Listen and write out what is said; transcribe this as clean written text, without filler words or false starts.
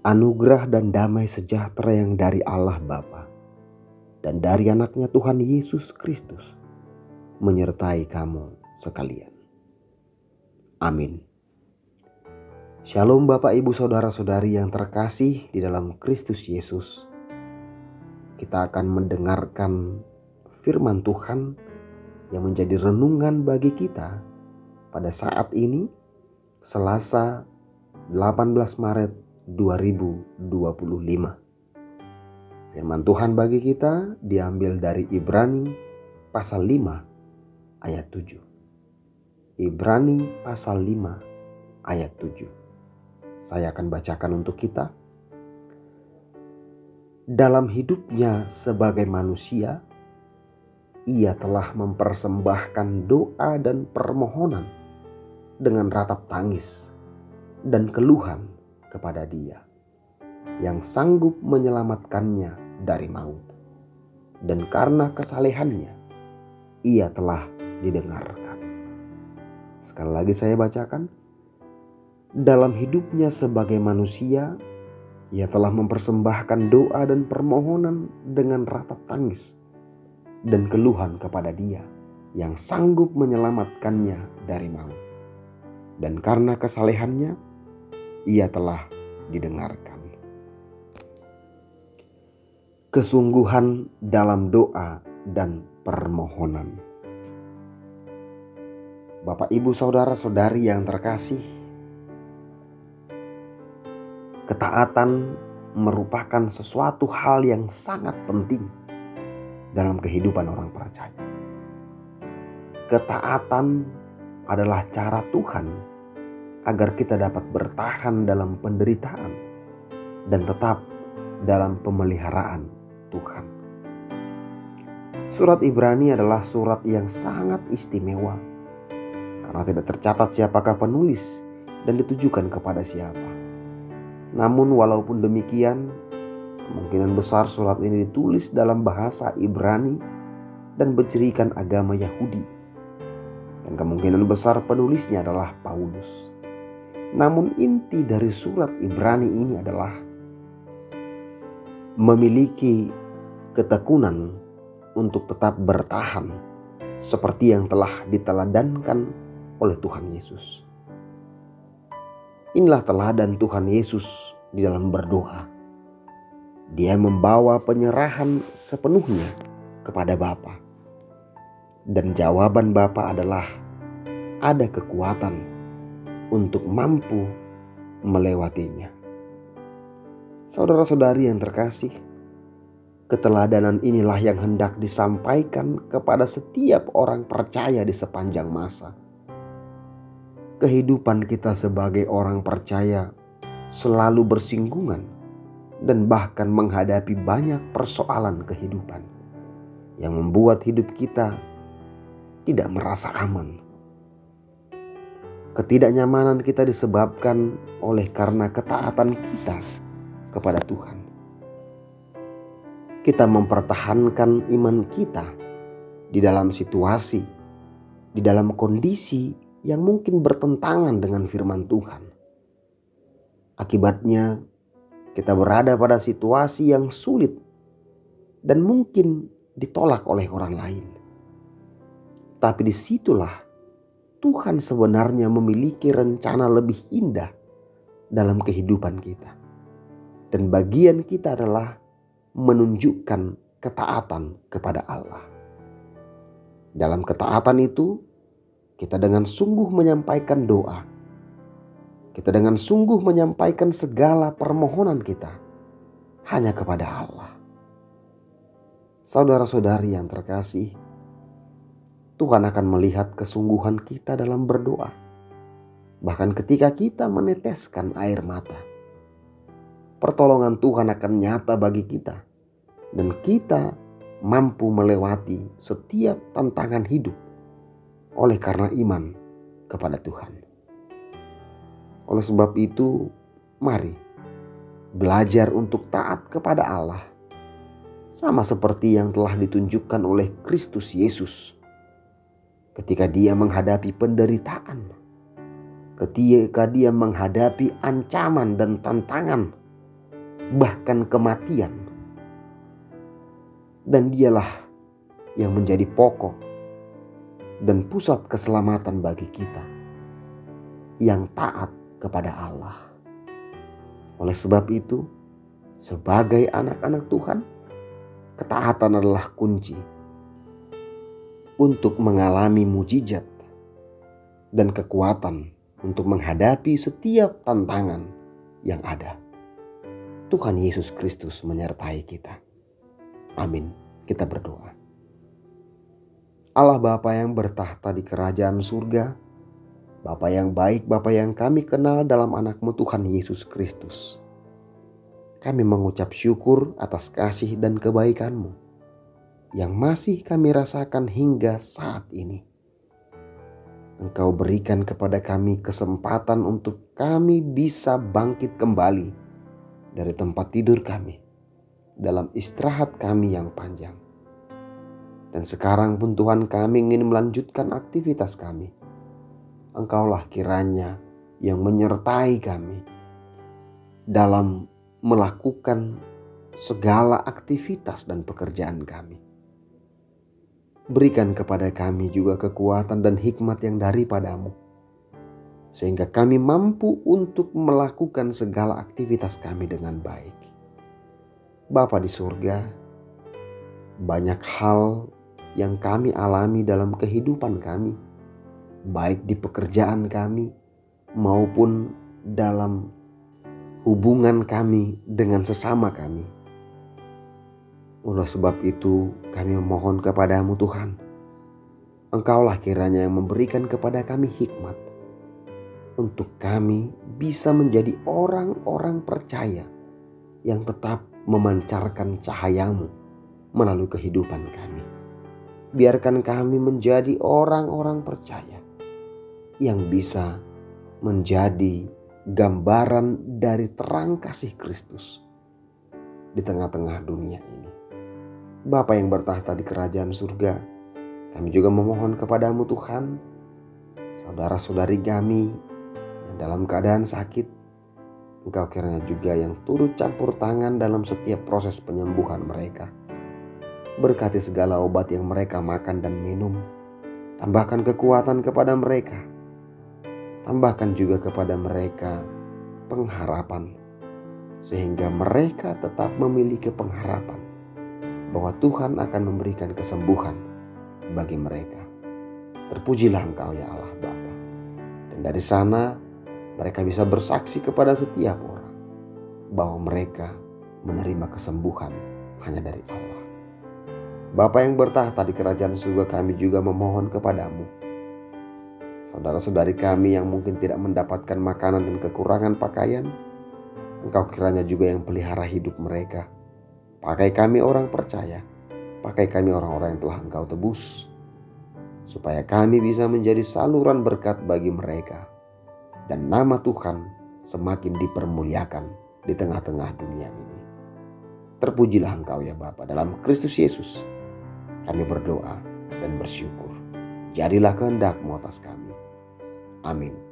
Anugerah dan damai sejahtera yang dari Allah Bapa dan dari anaknya Tuhan Yesus Kristus menyertai kamu sekalian. Amin. Shalom Bapak Ibu Saudara-saudari yang terkasih di dalam Kristus Yesus. Kita akan mendengarkan firman Tuhan yang menjadi renungan bagi kita pada saat ini, Selasa 18 Maret 2025. Firman Tuhan bagi kita diambil dari Ibrani pasal 5 ayat 7. Ibrani pasal 5 ayat 7. Saya akan bacakan untuk kita. Dalam hidupnya sebagai manusia, ia telah mempersembahkan doa dan permohonan dengan ratap tangis dan keluhan kepada Dia yang sanggup menyelamatkannya dari maut, dan karena kesalehannya ia telah didengarkan. Sekali lagi saya bacakan. Dalam hidupnya sebagai manusia, ia telah mempersembahkan doa dan permohonan dengan ratap tangis dan keluhan kepada Dia yang sanggup menyelamatkannya dari maut, dan karena kesalehannya ia telah didengarkan. Kesungguhan dalam doa dan permohonan. Bapak, Ibu, Saudara-saudari yang terkasih, ketaatan merupakan sesuatu hal yang sangat penting dalam kehidupan orang percaya. Ketaatan adalah cara Tuhan agar kita dapat bertahan dalam penderitaan dan tetap dalam pemeliharaan Tuhan. Surat Ibrani adalah surat yang sangat istimewa karena tidak tercatat siapakah penulis dan ditujukan kepada siapa. Namun walaupun demikian, kemungkinan besar surat ini ditulis dalam bahasa Ibrani dan bercirikan agama Yahudi, dan kemungkinan besar penulisnya adalah Paulus. Namun inti dari surat Ibrani ini adalah memiliki ketekunan untuk tetap bertahan seperti yang telah diteladankan oleh Tuhan Yesus. Inilah teladan Tuhan Yesus di dalam berdoa. Dia membawa penyerahan sepenuhnya kepada Bapa, dan jawaban Bapa adalah ada kekuatan untuk mampu melewatinya. Saudara-saudari yang terkasih, keteladanan inilah yang hendak disampaikan kepada setiap orang percaya di sepanjang masa. Kehidupan kita sebagai orang percaya selalu bersinggungan dan bahkan menghadapi banyak persoalan kehidupan yang membuat hidup kita tidak merasa aman. Ketidaknyamanan kita disebabkan oleh karena ketaatan kita kepada Tuhan. Kita mempertahankan iman kita di dalam situasi, di dalam kondisi yang mungkin bertentangan dengan firman Tuhan. Akibatnya kita berada pada situasi yang sulit dan mungkin ditolak oleh orang lain. Tapi disitulah Tuhan sebenarnya memiliki rencana lebih indah dalam kehidupan kita. Dan bagian kita adalah menunjukkan ketaatan kepada Allah. Dalam ketaatan itu, kita dengan sungguh menyampaikan doa. Kita dengan sungguh menyampaikan segala permohonan kita hanya kepada Allah. Saudara-saudari yang terkasih, Tuhan akan melihat kesungguhan kita dalam berdoa. Bahkan ketika kita meneteskan air mata, pertolongan Tuhan akan nyata bagi kita, dan kita mampu melewati setiap tantangan hidup oleh karena iman kepada Tuhan. Oleh sebab itu, mari belajar untuk taat kepada Allah, sama seperti yang telah ditunjukkan oleh Kristus Yesus ketika Dia menghadapi penderitaan, ketika Dia menghadapi ancaman dan tantangan bahkan kematian. Dan dialah yang menjadi pokok dan pusat keselamatan bagi kita yang taat kepada Allah. Oleh sebab itu, sebagai anak-anak Tuhan, ketaatan adalah kunci untuk mengalami mujizat dan kekuatan untuk menghadapi setiap tantangan yang ada. Tuhan Yesus Kristus menyertai kita. Amin. Kita berdoa. Allah Bapa yang bertahta di kerajaan surga, Bapa yang baik, Bapa yang kami kenal dalam anak-Mu Tuhan Yesus Kristus. Kami mengucap syukur atas kasih dan kebaikan-Mu yang masih kami rasakan hingga saat ini. Engkau berikan kepada kami kesempatan untuk kami bisa bangkit kembali dari tempat tidur kami, dalam istirahat kami yang panjang. Dan sekarang pun Tuhan, kami ingin melanjutkan aktivitas kami. Engkaulah kiranya yang menyertai kami dalam melakukan segala aktivitas dan pekerjaan kami. Berikan kepada kami juga kekuatan dan hikmat yang daripada-Mu, sehingga kami mampu untuk melakukan segala aktivitas kami dengan baik. Bapa di surga, banyak hal yang kami alami dalam kehidupan kami, baik di pekerjaan kami maupun dalam hubungan kami dengan sesama kami. Oleh sebab itu kami memohon kepada-Mu Tuhan, Engkaulah kiranya yang memberikan kepada kami hikmat untuk kami bisa menjadi orang-orang percaya yang tetap memancarkan cahaya-Mu melalui kehidupan kami. Biarkan kami menjadi orang-orang percaya yang bisa menjadi gambaran dari terang kasih Kristus di tengah-tengah dunia ini. Bapa yang bertahta di kerajaan surga, kami juga memohon kepada-Mu Tuhan, saudara-saudari kami yang dalam keadaan sakit, Engkau kiranya juga yang turut campur tangan dalam setiap proses penyembuhan mereka. Berkati segala obat yang mereka makan dan minum. Tambahkan kekuatan kepada mereka. Tambahkan juga kepada mereka pengharapan, sehingga mereka tetap memiliki pengharapan bahwa Tuhan akan memberikan kesembuhan bagi mereka. Terpujilah Engkau ya Allah Bapa. Dan dari sana mereka bisa bersaksi kepada setiap orang bahwa mereka menerima kesembuhan hanya dari Allah. Bapa yang bertahta di kerajaan surga, kami juga memohon kepada-Mu. Saudara-saudari kami yang mungkin tidak mendapatkan makanan dan kekurangan pakaian, Engkau kiranya juga yang pelihara hidup mereka. Pakai kami orang percaya, pakai kami orang-orang yang telah Engkau tebus, supaya kami bisa menjadi saluran berkat bagi mereka, dan nama Tuhan semakin dipermuliakan di tengah-tengah dunia ini. Terpujilah Engkau ya Bapa, dalam Kristus Yesus kami berdoa dan bersyukur. Jadilah kehendak-Mu atas kami. Amin.